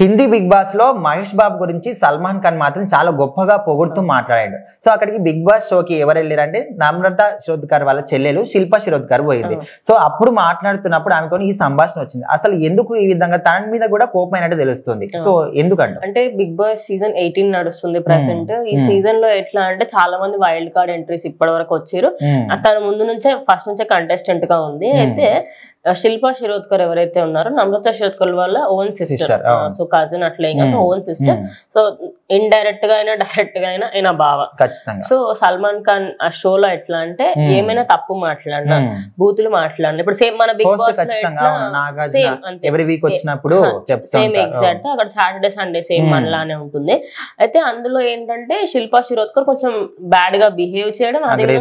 Hindi big boss లో మహేష్ బాబు గురించి సల్మాన్ ఖాన్ మాత్రం చాలా గొప్పగా పొగుడుతూ మాట్లాడాడు. సో అక్కడికి బిగ్ బాస్ షోకి ఎవరు వెళ్ళారంటే నమ్రత శిరోద్కర్ వాళ్ళ చెల్లెలు శిల్పా శిరోద్కర్ పోయింది. సో అప్పుడు మాట్లాడుతున్నప్పుడు ఆమెతో ఈ సంభాషణ వచ్చింది. అసలు ఎందుకు ఈ విధంగా తన మీద కూడా కోపం అయినట్టు తెలుస్తుంది. సో ఎందుకంటే బిగ్ బాస్ సీజన్ 18 నడుస్తుంది ప్రెసెంట్. ఈ సీజన్ లో ఎట్లా అంటే చాలా మంది వైల్డ్ కార్డ్ ఎంట్రీస్ ఇప్పటి వరకు వచ్చారు. తన ముందు నుంచే ఫస్ట్ నుంచే కంటెస్టెంట్ గా ఉంది. అయితే శిల్పా శిరోద్కర్ ఎవరైతే ఉన్నారో నమ్రత శిరోద్కర్ వాళ్ళ ఓన్ సిస్టర్, సో కజిన్ అట్లా ఓన్ సిస్టర్. సో ఇండైరెక్ట్ గా అయినా డైరెక్ట్ గా అయినా ఆయన బావ. సో సల్మాన్ ఖాన్ ఆ షోలో ఎట్లా అంటే ఏమైనా తప్పు మాట్లాడినా బూతులు మాట్లాడినా ఇప్పుడు సేమ్ మన Bigg Boss same same exact అక్కడ సాటర్డే సండే సేమ్ మనలానే ఉంటుంది. అయితే అందులో ఏంటంటే శిల్పా శిరోద్కర్ కొంచెం బ్యాడ్ గా బిహేవ్ చేయడం, అదే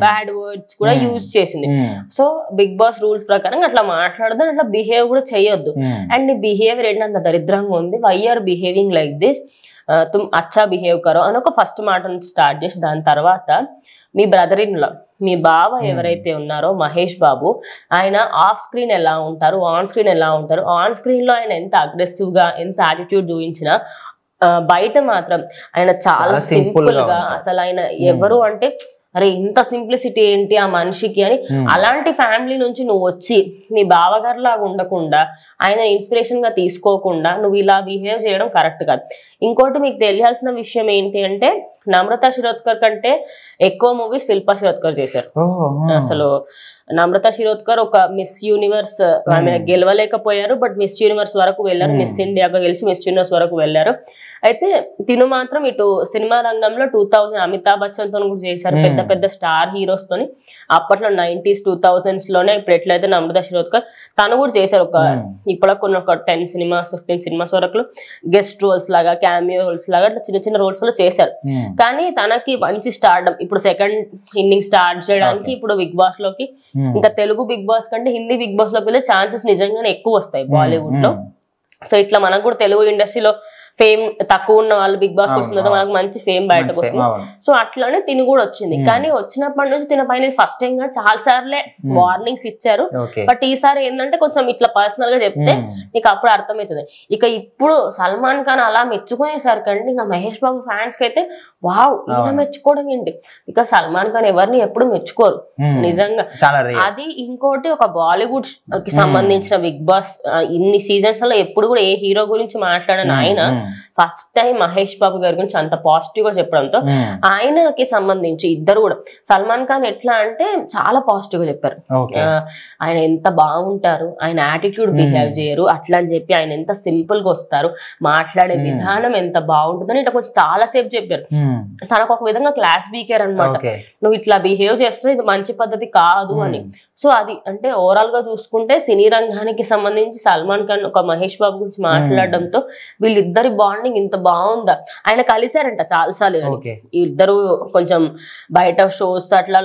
బ్యాడ్ వర్డ్స్ కూడా యూజ్ చేసింది. సో బిగ్ బాస్ రూల్స్ ప్రకారం అట్లా మాట్లాడదు, అట్లా బిహేవ్ కూడా చేయొద్దు. అండ్ నీ బిహేవియర్ ఏంటంత దరిద్రంగా ఉంది, why are behaving like this, తుమ్ అచ్చా బిహేవ్ కరో అని ఒక ఫస్ట్ మాట నుంచి స్టార్ట్ చేసి దాని తర్వాత మీ బ్రదర్ ఇన్ లా మీ బావ ఎవరైతే ఉన్నారో మహేష్ బాబు, ఆయన ఆఫ్ స్క్రీన్ ఎలా ఉంటారు, ఆన్ స్క్రీన్ ఎలా ఉంటారు, ఆన్ స్క్రీన్ లో ఆయన ఎంత అగ్రెసివ్ గా ఎంత యాటిట్యూడ్ చూపించినా బయట మాత్రం ఆయన చాలా సింపుల్ గా, అసలు ఆయన ఎవరు అంటే అరే ఇంత సింప్లిసిటీ ఏంటి ఆ మనిషికి అని, అలాంటి ఫ్యామిలీ నుంచి నువ్వు వచ్చి నీ బావగారు లాగా ఉండకుండా ఆయన ఇన్స్పిరేషన్ గా తీసుకోకుండా నువ్వు ఇలా బిహేవ్ చేయడం కరెక్ట్ కాదు. ఇంకోటి మీకు తెలియాల్సిన విషయం ఏంటి అంటే నమ్రత శిరోద్కర్ కంటే ఎక్కువ మూవీస్ శిల్పా శిరోద్కర్ చేశారు. అసలు నమ్రత శిరోద్కర్ ఒక మిస్ యూనివర్స్ ఆమె గెలవలేకపోయారు, బట్ మిస్ యూనివర్స్ వరకు వెళ్ళారు, మిస్ ఇండియాగా గెలిచి మిస్ యూనివర్స్ వరకు వెళ్ళారు. అయితే తిను మాత్రం ఇటు సినిమా రంగంలో 2000 అమితాబ్ బచ్చన్ తో కూడా చేశారు, పెద్ద పెద్ద స్టార్ హీరోస్ తోని. అప్పట్లో 90s 2000s లోనే ఇప్పుడు ఎట్లయితే నమ్రత శిరోద్కర్ తను కూడా చేశారు. ఇప్పటికి ఒక 10 సినిమాస్ 15 సినిమాస్ వరకు గెస్ట్ రోల్స్ లాగా, క్యామియో రోల్స్ లాగా అట్లా చిన్న చిన్న రోల్స్ లో చేశారు. కానీ తనకి మంచి స్టార్డమ్ ఇప్పుడు సెకండ్ ఇన్నింగ్ స్టార్ట్ చేయడానికి ఇప్పుడు బిగ్ బాస్ లోకి, ఇంకా తెలుగు బిగ్ బాస్ కంటే హిందీ బిగ్ బాస్ లోకి వెళ్ళే ఛాన్సెస్ నిజంగానే ఎక్కువ వస్తాయి బాలీవుడ్ లో. సో ఇట్లా మనకు కూడా తెలుగు ఇండస్ట్రీలో ఫేమ్ తక్కువ ఉన్న వాళ్ళు బిగ్ బాస్ వస్తుంది కదా, మనకు మంచి ఫేమ్ బయటకు వస్తుంది. సో అట్లానే తిని కూడా వచ్చింది. కానీ వచ్చినప్పటి నుంచి తిన పైన ఫస్ట్ టైం గా చాలా సార్లే వార్నింగ్స్ ఇచ్చారు. బట్ ఈసారి ఏంటంటే కొంచెం ఇట్లా పర్సనల్ గా చెప్తే నీకు అప్పుడు అర్థమవుతుంది. ఇక ఇప్పుడు సల్మాన్ ఖాన్ అలా మెచ్చుకునేసరికంటే ఇంకా మహేష్ బాబు ఫ్యాన్స్ కి అయితే వావ్ ఇలా మెచ్చుకోవడం ఏంటి, ఇక సల్మాన్ ఖాన్ ఎవరిని ఎప్పుడు మెచ్చుకోరు నిజంగా. అది ఇంకోటి ఒక బాలీవుడ్ కి సంబంధించిన బిగ్ బాస్ ఇన్ని సీజన్స్ లో ఎప్పుడు కూడా ఏ హీరో గురించి మాట్లాడిన ఆయన ఫస్ట్ టైం మహేష్ బాబు గారి గురించి అంత పాజిటివ్ గా చెప్పడంతో ఆయనకి సంబంధించి ఇద్దరు కూడా సల్మాన్ ఖాన్ ఎట్లా అంటే చాలా పాజిటివ్ గా చెప్పారు. ఆయన ఎంత బాగుంటారు, ఆయన యాటిట్యూడ్ బిహేవ్ చేయరు అట్లా అని చెప్పి, ఆయన ఎంత సింపుల్ గా వస్తారు, మాట్లాడే విధానం ఎంత బాగుంటుందని ఇట్లా కొంచెం చాలా సేపు చెప్పారు. తనకు ఒక విధంగా క్లాస్ బీకేర్ అనమాట, నువ్వు ఇట్లా బిహేవ్ చేస్తే ఇది మంచి పద్ధతి కాదు అని. సో అది అంటే ఓవరాల్ గా చూసుకుంటే సినీ రంగానికి సంబంధించి సల్మాన్ ఖాన్ ఒక మహేష్ బాబు గురించి మాట్లాడడంతో వీళ్ళిద్దరి బాండింగ్ ఇంత బాగుందా. ఆయన కలిశారంట చాలా సార్లు, ఇద్దరు కొంచెం బయట షోస్ అట్లా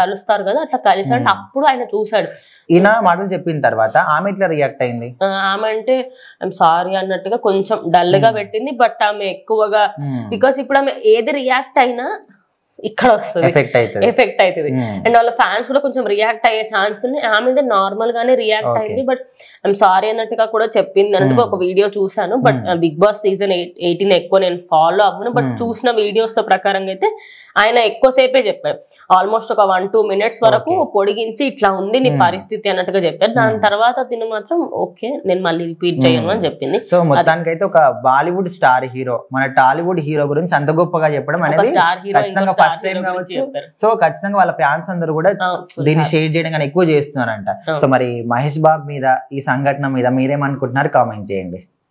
కలుస్తారు కదా, అట్లా కలిసారంటే అప్పుడు ఆయన చూసాడు. ఈయన మాటలు చెప్పిన తర్వాత ఆమె ఇట్లా రియాక్ట్ అయింది. ఆమె అంటే ఐఎమ్ సారీ అన్నట్టుగా కొంచెం డల్ గా పెట్టింది. బట్ ఆమె ఎక్కువగా బికాస్ ఇప్పుడు ఆమె ఏది రియాక్ట్ అయినా ఇక్కడ వస్తుంది, ఎఫెక్ట్ అవుతుంది. అండ్ వాళ్ళ ఫ్యాన్స్ కూడా కొంచెం రియాక్ట్ అయ్యే ఛాన్స్ ఉంది. ఆమె నార్మల్ గానే రియాక్ట్ అయింది, బట్ ఐఎమ్ సారీ అన్నట్టుగా కూడా చెప్పింది అన్నట్టుగా ఒక వీడియో చూసాను. బట్ బిగ్ బాస్ సీజన్ 18 ఎక్కువ నేను ఫాలో అవ్వను, బట్ చూసిన వీడియోస్ తో ప్రకారంగా అయితే ఆయన ఎక్కువసేపే చెప్పారు. ఆల్మోస్ట్ ఒక 1-2 minutes వరకు పొడిగించి ఇట్లా ఉంది నీ పరిస్థితి అన్నట్టుగా చెప్పారు. దాని తర్వాత తిను మాత్రం ఓకే నేను మళ్ళీ రిపీట్ చేయను అని చెప్పింది. సో మొత్తానికి అయితే ఒక బాలీవుడ్ స్టార్ హీరో మన టాలీవుడ్ హీరో గురించి అంత గొప్పగా చెప్పడం అనేది స్టార్ హీరో సో ఖచ్చితంగా వాళ్ళ ఫ్యాన్స్ అందరూ కూడా దీన్ని షేర్ చేయడం కానీ ఎక్కువ చేస్తున్నారంట. సో మరి మహేష్ బాబు మీద ఈ సంఘటన మీద మీరేమనుకుంటున్నారు కామెంట్ చేయండి.